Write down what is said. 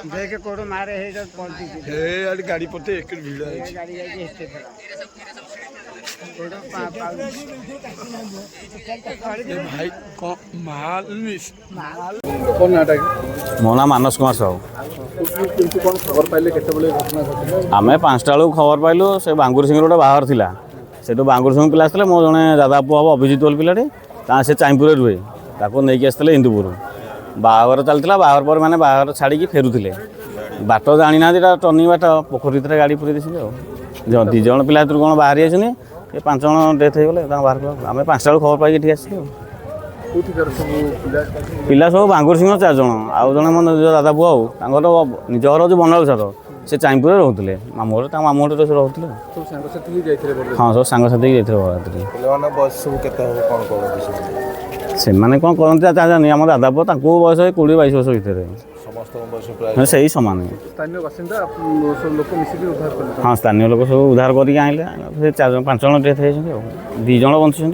देख कोड़ मारे है जब पहुंची हे यार गाड़ी पड़ते एक भीड़ है गाड़ी जाके स्टे पर कोड़ भाई कौन माल कौन नाटक मो ना मानस कुमार साहू कौन खबर पाइले केते बेले घटना घटिला आम 5टा बेलू खबर पाइलु से बांगुर सिंह गोटे बाहर थिला से बांगुर सिंह पिला आसते मो जड़े दादा पुआ हम अभिजित बोल पिलाटे से चाइपुर रुहे ताको नहीं आसते इंदुपुर बाहर चलता बाहर पर मैंने बाहर छाड़ी फेरुले बाट जानी ना टर्निंग बाट पोखरी भितर गाड़ी पूरी दिखे दी जन पिला कौन बाहरी आसनी 5 जन डेथ हो गले बाहर आम 5टा बेलू खबर पाई आसलु पिला सब बांगुर सिंह 4 जन आउ जड़े मो निज दादा पुआ निज घर हूँ बनल सर से चाइपुर रोते मामू मामू से रोते हाँ सब सांगसाथी बराती से मैंने कौन करते जानी आम दादा पुआ बयस 20-22 वर्ष भितर से ही सामान हाँ स्थानीय लोक सब उद्धार करके आइले 5 जन डेथ हो 2 जन बंचुं।